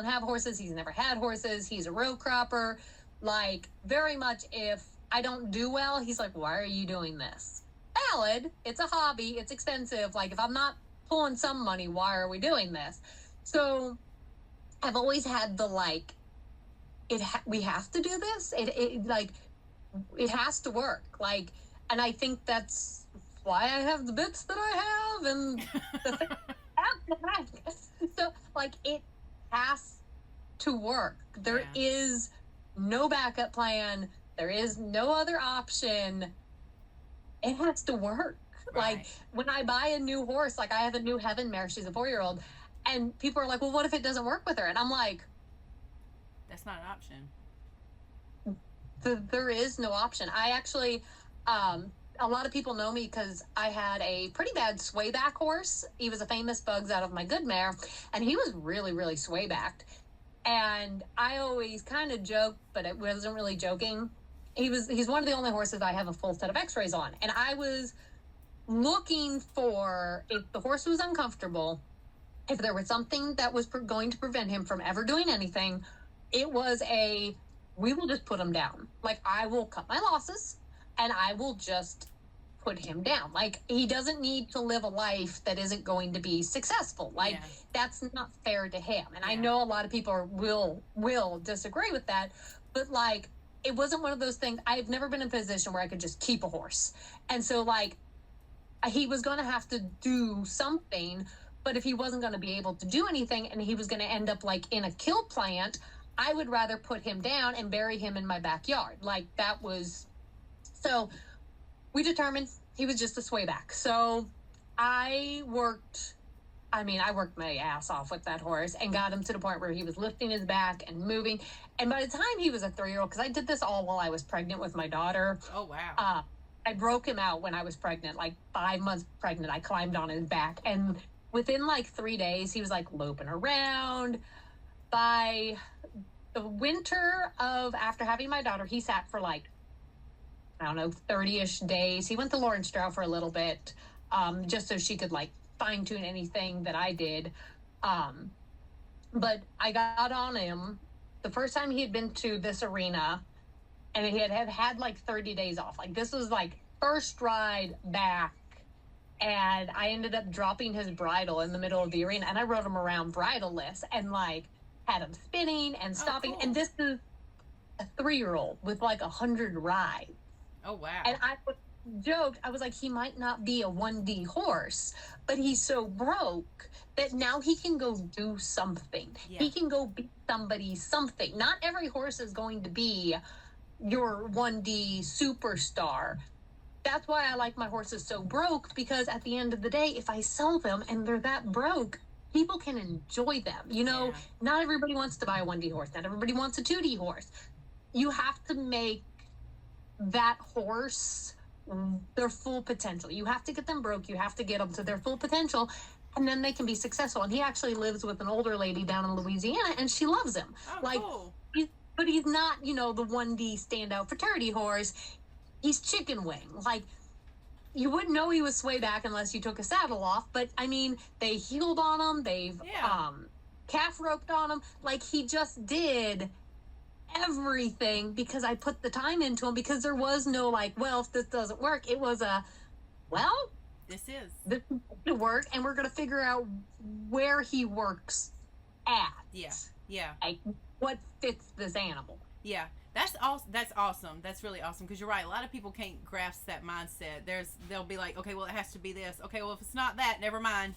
have horses. He's never had horses. He's a row cropper. Like, very much, if I don't do well, he's like, why are you doing this? Valid. It's a hobby. It's expensive. Like, if I'm not pulling some money, why are we doing this? So I've always had the, we have to do this. It has to work. And I think that's why I have the bits that I have and the things so, it has to work. There is no backup plan. There is no other option. It has to work. Right. When I buy a new horse, I have a new Heaven mare. She's a 4-year-old. And people are like, well, what if it doesn't work with her? And I'm like, that's not an option. There is no option. I actually, a lot of people know me because I had a pretty bad swayback horse. He was a famous Bugs out of my good mare, and he was really, really swaybacked. And I always kind of joke, but it wasn't really joking. He's one of the only horses I have a full set of x-rays on. And I was looking for, if the horse was uncomfortable, if there was something that was going to prevent him from ever doing anything, it was we will just put him down. I will cut my losses, and I will just put him down. He doesn't need to live a life that isn't going to be successful. That's not fair to him. And I know a lot of people will disagree with that, but it wasn't one of those things. I've never been in a position where I could just keep a horse. And so he was going to have to do something, but if he wasn't going to be able to do anything and he was going to end up in a kill plant, I would rather put him down and bury him in my backyard. That was... So we determined he was just a swayback. So I worked my ass off with that horse and got him to the point where he was lifting his back and moving. And by the time he was a 3-year-old, because I did this all while I was pregnant with my daughter. Oh, wow. I broke him out when I was pregnant, 5 months pregnant. I climbed on his back. And within 3 days, he was loping around. By the winter of after having my daughter, he sat for 30-ish days. He went to Lauren Stroud for a little bit, just so she could fine tune anything that I did. But I got on him the first time he had been to this arena, and he had like 30 days off. Like, this was like first ride back, and I ended up dropping his bridle in the middle of the arena, and I rode him around bridleless and like had him spinning and stopping. cool. And this is a 3-year-old with like 100 rides. Oh, wow. And I joked, I was like, he might not be a 1D horse, but he's so broke that now he can go do something. Yeah. He can go be somebody something. Not every horse is going to be your 1D superstar. That's why I like my horses so broke, because at the end of the day, if I sell them and they're that broke, people can enjoy them. You know, Yeah. not everybody wants to buy a 1D horse. Not everybody wants a 2D horse. You have to make that horse their full potential. You have to get them broke. You have to get them to their full potential, and then they can be successful. And he actually lives with an older lady down in Louisiana, and she loves him. Oh, like, cool. but he's not, you know, the 1D standout fraternity horse. He's chicken wing. Like, you wouldn't know he was sway back unless you took a saddle off. But I mean, they heeled on him. They've calf roped on him. Like, he just did everything because I put the time into him, because there was no like, well, if this doesn't work, it was a, well, This is. this is to work, and we're going to figure out where he works at. Yeah. Yeah. Like, what fits this animal. Yeah. That's awesome. That's really awesome, because you're right. A lot of people can't grasp that mindset. They'll be like, okay, well, it has to be this. Okay, well, if it's not that, never mind.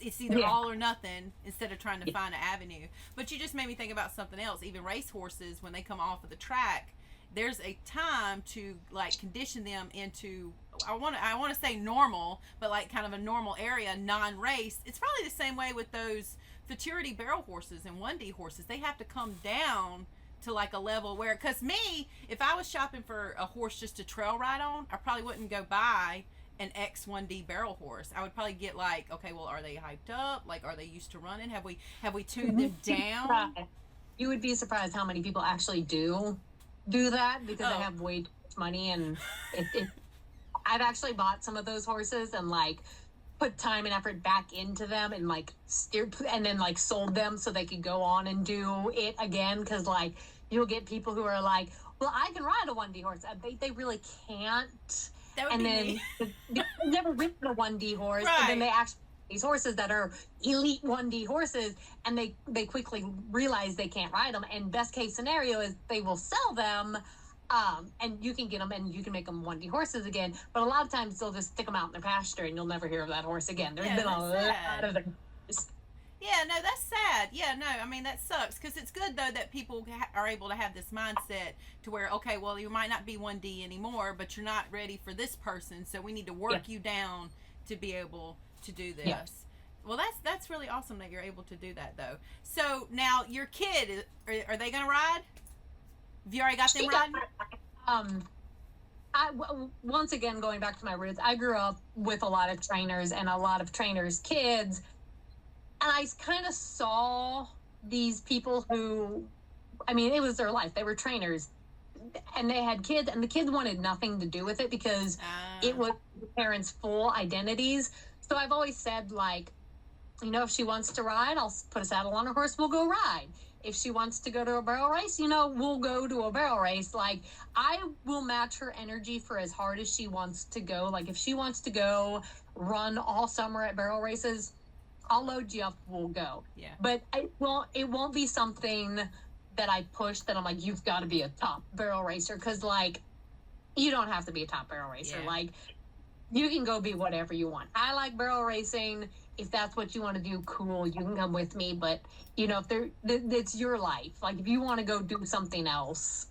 It's either all or nothing, instead of trying to find an avenue. But you just made me think about something else. Even race horses, when they come off of the track, there's a time to like condition them into, I want to say normal, but like kind of a normal area, non-race. It's probably the same way with those futurity barrel horses and 1D horses. They have to come down to like a level where, because me, if I was shopping for a horse just to trail ride on, I probably wouldn't go buy an X1D barrel horse. I would probably get like, okay, well, are they hyped up? Like, are they used to running? Have we tuned them down? You would be surprised how many people actually do that, because they have way too much money, and I've actually bought some of those horses and like put time and effort back into them, and like and then like sold them so they could go on and do it again, because like you'll get people who are like, well, I can ride a 1D horse. They really can't. That would and be then me. they've never ridden a 1D horse, Right. and then they actually these horses that are elite 1D horses, and they quickly realize they can't ride them, and best case scenario is they will sell them, and you can get them and you can make them 1D horses again. But a lot of times they'll just stick them out in their pasture, and you'll never hear of that horse again. There's been a lot of them. Yeah, no, that's sad. Yeah, no, I mean, that sucks, because it's good, though, that people are able to have this mindset to where, okay, well, you might not be 1D anymore, but you're not ready for this person, so we need to work you down to be able to do this. Yeah. Well, that's really awesome that you're able to do that, though. So, now, your kid, are they going to ride? Have you already got them riding? Once again, going back to my roots, I grew up with a lot of trainers and a lot of trainers' kids. And I kind of saw these people who, I mean, it was their life. They were trainers, and they had kids, and the kids wanted nothing to do with it, because it was the parents' full identities. So I've always said, like, you know, if she wants to ride, I'll put a saddle on her horse, we'll go ride. If she wants to go to a barrel race, you know, we'll go to a barrel race. Like, I will match her energy for as hard as she wants to go. Like, if she wants to go run all summer at barrel races, I'll load you up, we'll go. Yeah. But it won't be something that I push that I'm like, you've got to be a top barrel racer, because like, you don't have to be a top barrel racer. Yeah. Like, you can go be whatever you want. I like barrel racing. If that's what you want to do, cool, you can come with me. But you know, if it's your life. Like, if you want to go do something else,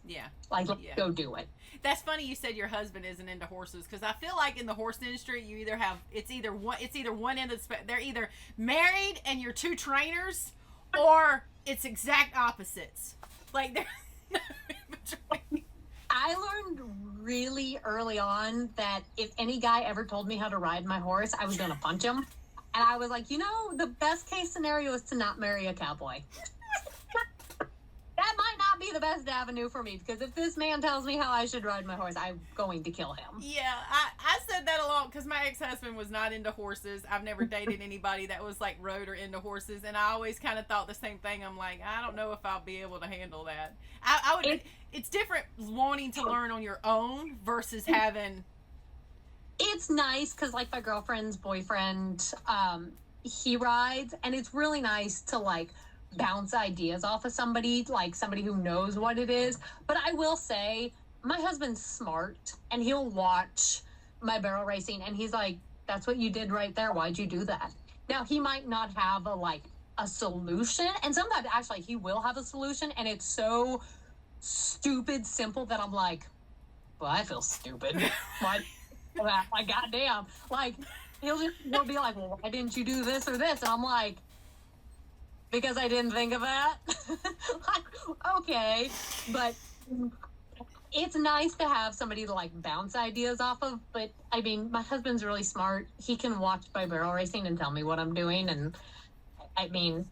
like, let's go do it. That's funny you said your husband isn't into horses, because I feel like in the horse industry, you either have it's either one end of the they're either married and you're two trainers, or it's exact opposites. Like, they're in between. I learned really early on that if any guy ever told me how to ride my horse, I was going to punch him. And I was like, you know, the best case scenario is to not marry a cowboy. That might not be the best avenue for me, because if this man tells me how I should ride my horse, I'm going to kill him. Yeah, I said that a lot because my ex-husband was not into horses. I've never dated anybody that was like rode or into horses, and I always kind of thought the same thing. I'm like, I don't know if I'll be able to handle that. I would. It's different wanting to learn on your own versus having. It's nice because, like, my girlfriend's boyfriend, he rides, and it's really nice to, like, bounce ideas off of somebody, like somebody who knows what it is. But I will say, my husband's smart, and he'll watch my barrel racing, and he's like, that's what you did right there. Why'd you do that? Now, he might not have a solution, and sometimes actually he will have a solution, and it's so stupid simple that I'm like, well, I feel stupid. Why? Like, goddamn. Like, he'll be like, well, why didn't you do this or this? And I'm like, because I didn't think of that. Like, okay. But it's nice to have somebody to, like, bounce ideas off of. But, I mean, my husband's really smart. He can watch my barrel racing and tell me what I'm doing. And, I mean,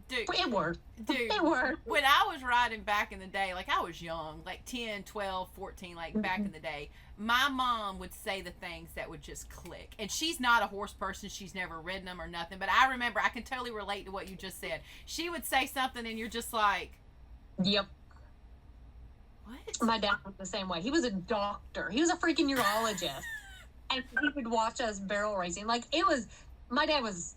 dude, it worked. Dude, it worked. When I was riding back in the day, like, I was young, like 10, 12, 14, like, back in the day, my mom would say the things that would just click. And she's not a horse person. She's never ridden them or nothing. But I remember, I can totally relate to what you just said. She would say something and you're just like... Yep. What? My dad was the same way. He was a doctor. He was a freaking urologist. And he would watch us barrel racing. Like, it was... My dad was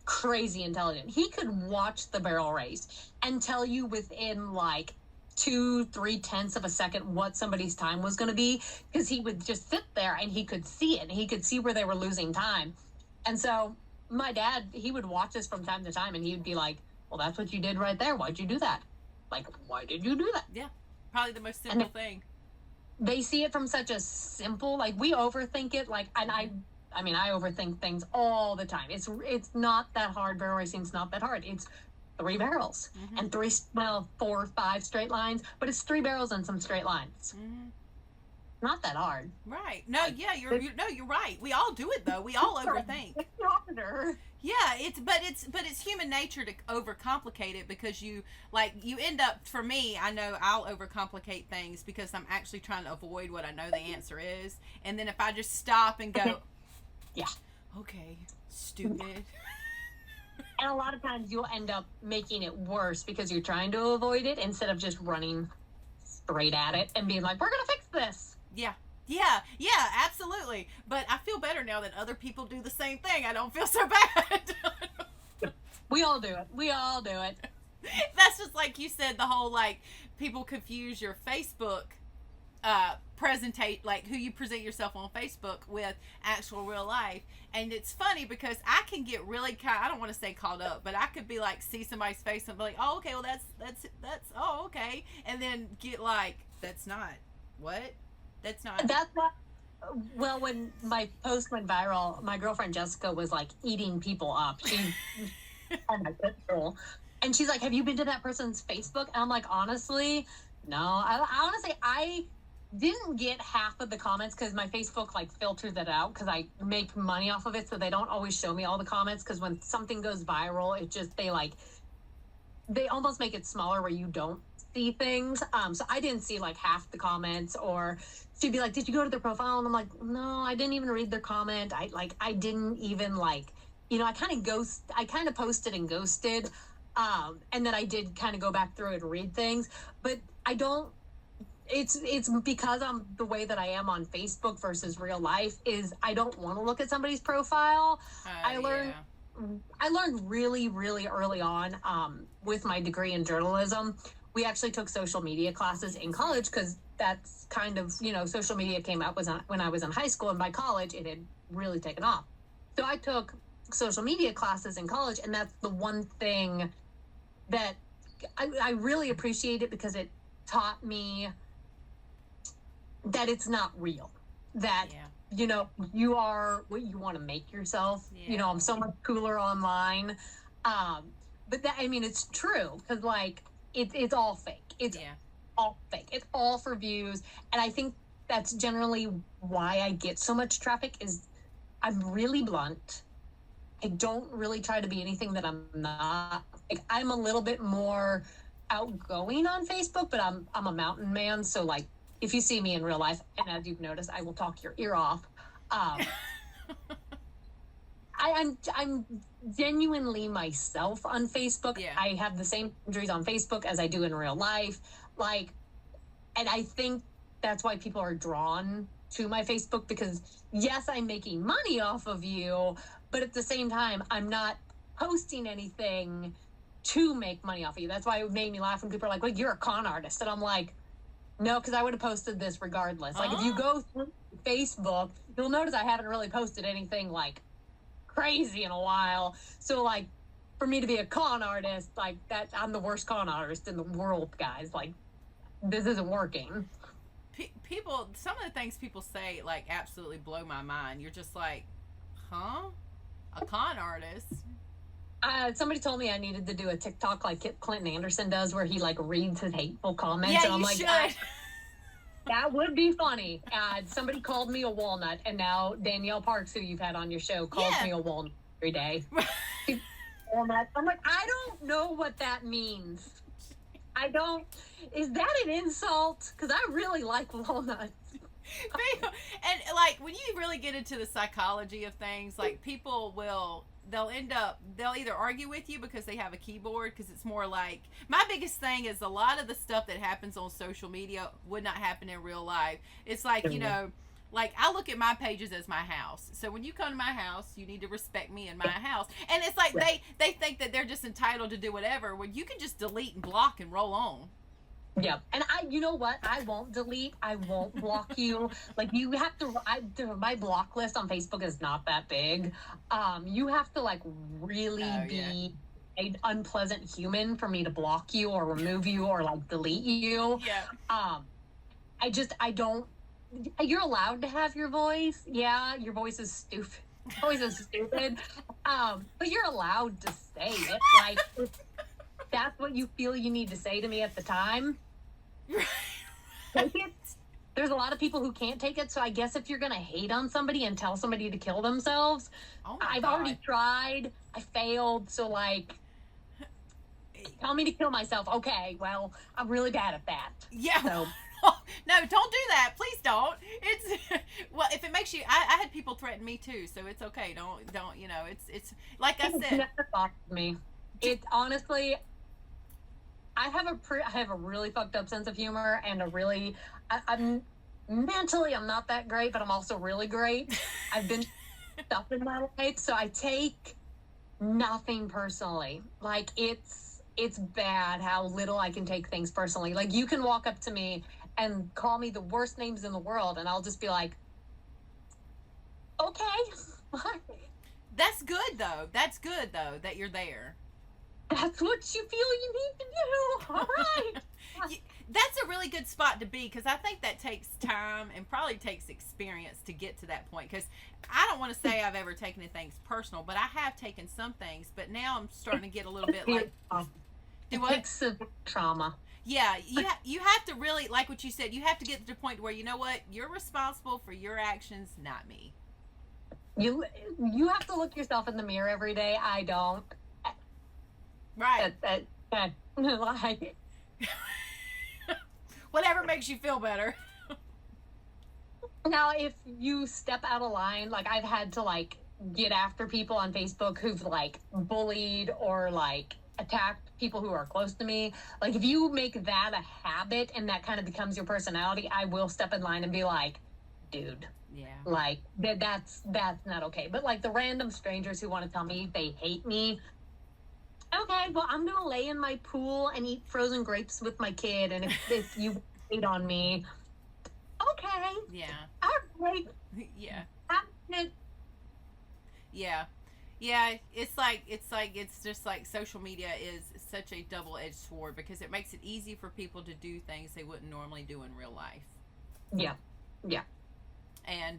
crazy intelligent. He could watch the barrel race and tell you within, like, 2-3 of a second what somebody's time was going to be, because he would just sit there and he could see it, and he could see where they were losing time. And so my dad, he would watch us from time to time, and he would be like, well, that's what you did right there. Why'd you do that? Like, why did you do that? Yeah, probably the most simple thing. They see it from such a simple, like, we overthink it, like, and I mean, I overthink things all the time. It's not that hard. Barrel racing's not that hard. It's 3 barrels and 4 or 5 straight lines, but it's 3 barrels and some straight lines. Not that hard. Right. No, yeah, you're right. We all do it though. We all overthink. It's harder. Yeah, it's human nature to overcomplicate it, because you end up, for me, I know I'll overcomplicate things because I'm actually trying to avoid what I know the answer is. And then if I just stop and go, yeah, okay, stupid. And a lot of times you'll end up making it worse because you're trying to avoid it instead of just running straight at it and being like, we're going to fix this. Yeah, absolutely. But I feel better now that other people do the same thing. I don't feel so bad. We all do it. That's just like you said, the whole, like, people confuse your Facebook presentate, like, who you present yourself on Facebook with actual real life. And it's funny because I can get really I don't want to say caught up, but I could be like, see somebody's face and be like, oh, okay, well, that's oh, okay, and then get like, that's not well, when my post went viral, my girlfriend Jessica was like eating people up. She had my control, and she's like, have you been to that person's Facebook? And I'm like, honestly, no. I didn't get half of the comments because my Facebook, like, filters it out because I make money off of it, so they don't always show me all the comments, because when something goes viral, it just, they almost make it smaller where you don't see things. So I didn't see like half the comments, or she'd be like, did you go to their profile? And I'm like, no, I didn't even read their comment. I didn't even, like, I kind of posted and ghosted. And then I did kind of go back through and read things, but I don't, it's because I'm the way that I am on Facebook versus real life is I don't want to look at somebody's profile. I learned really, really early on, with my degree in journalism. We actually took social media classes in college because that's kind of, social media came out when I was in high school, and by college it had really taken off. So I took social media classes in college, and that's the one thing that I really appreciate it, because it taught me that it's not real, that you are what you want to make yourself. I'm so much cooler online, but that, I mean, it's true, because like it's all fake. It's all fake. It's all for views, and I think that's generally why I get so much traffic. Is I'm really blunt. I don't really try to be anything that I'm not. Like, I'm a little bit more outgoing on Facebook, but I'm a mountain man, so like if you see me in real life, and as you've noticed, I will talk your ear off. Um, I'm genuinely myself on Facebook. Yeah. I have the same boundaries on Facebook as I do in real life. Like, and I think that's why people are drawn to my Facebook, because yes, I'm making money off of you, but at the same time, I'm not posting anything to make money off of you. That's why it made me laugh when people are like, well, you're a con artist. And I'm like, no, because I would have posted this regardless. Like, if you go through Facebook, you'll notice I haven't really posted anything like crazy in a while. So like, for me to be a con artist, like that, I'm the worst con artist in the world, guys. Like, this isn't working. People, some of the things people say like absolutely blow my mind. You're just like, huh? A con artist? Somebody told me I needed to do a TikTok like Clinton Anderson does, where he like reads his hateful comments. Yeah, and I'm you like, should. that would be funny. Somebody called me a walnut, and now Danielle Parks, who you've had on your show, calls me a walnut every day. Walnut. I'm like, I don't know what that means. I don't. Is that an insult? Because I really like walnuts. And like when you really get into the psychology of things, like people they'll either argue with you because they have a keyboard, because it's more like, my biggest thing is a lot of the stuff that happens on social media would not happen in real life. It's like, you know, like I look at my pages as my house. So when you come to my house, you need to respect me in my house. And it's like they think that they're just entitled to do whatever, when you can just delete and block and roll on. Yeah. And you know what? I won't delete. I won't block you. Like, you have to, my block list on Facebook is not that big. You have to like really be an unpleasant human for me to block you or remove you or like delete you. Yeah. I don't, you're allowed to have your voice. Yeah. Your voice is stupid. Voice is stupid. But you're allowed to say it. Like, if that's what you feel you need to say to me at the time, take it. There's a lot of people who can't take it, so I guess if you're gonna hate on somebody and tell somebody to kill themselves, I've already tried. I failed. So like, tell me to kill myself. Okay, well, I'm really bad at that. Yeah. So. No, don't do that. Please don't. It's well, if it makes you, I had people threaten me too, so it's okay. Don't you know? It's like I said. Never bothered me. It honestly. I have a really fucked up sense of humor, and I'm mentally, I'm not that great, but I'm also really great. I've been stuff in my life, so I take nothing personally. Like, it's bad how little I can take things personally. Like, you can walk up to me and call me the worst names in the world, and I'll just be like, okay. That's good though. That's good though that you're there. That's what you feel you need to do. All right. That's a really good spot to be, because I think that takes time and probably takes experience to get to that point. Because I don't want to say I've ever taken things personal, but I have taken some things. But now I'm starting to get a little bit like, do what? It's trauma. Yeah, you have to really, like what you said, you have to get to the point where, you know what, you're responsible for your actions, not me. You have to look yourself in the mirror every day. I don't. Right. Like, whatever makes you feel better. Now, if you step out of line, like, I've had to like get after people on Facebook who've like bullied or like attacked people who are close to me. Like, if you make that a habit and that kind of becomes your personality, I will step in line and be like, dude. Yeah. Like, that's not okay. But like the random strangers who want to tell me they hate me. Okay, well, I'm going to lay in my pool and eat frozen grapes with my kid. And if you hate on me, okay. Yeah. All right. Yeah. It. Yeah. Yeah. It's just like social media is such a double-edged sword, because it makes it easy for people to do things they wouldn't normally do in real life. Yeah. Yeah.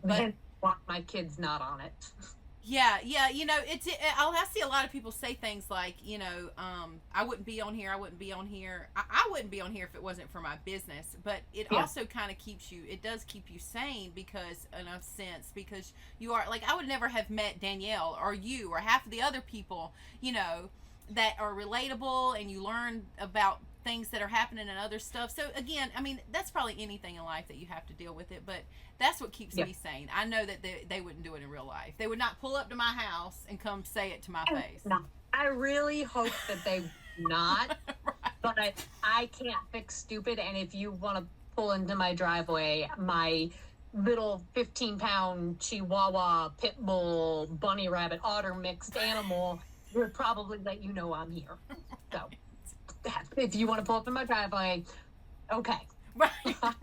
But my kid's not on it. Yeah, you know, I see a lot of people say things like, you know, I wouldn't be on here. I wouldn't be on here if it wasn't for my business. But it also kind of does keep you sane, because, in a sense, because you are, like, I would never have met Danielle or you or half of the other people, you know, that are relatable, and you learn about things that are happening and other stuff. So again, I mean, that's probably anything in life that you have to deal with it, but that's what keeps me sane. I know that they wouldn't do it in real life. They would not pull up to my house and come say it to my face. No, I really hope that they not, Right. but I can't fix stupid. And if you want to pull into my driveway, my little 15-pound Chihuahua, pit bull, bunny rabbit, otter mixed animal will probably let you know I'm here. So if you want to pull up in my driveway, okay. Right. Right.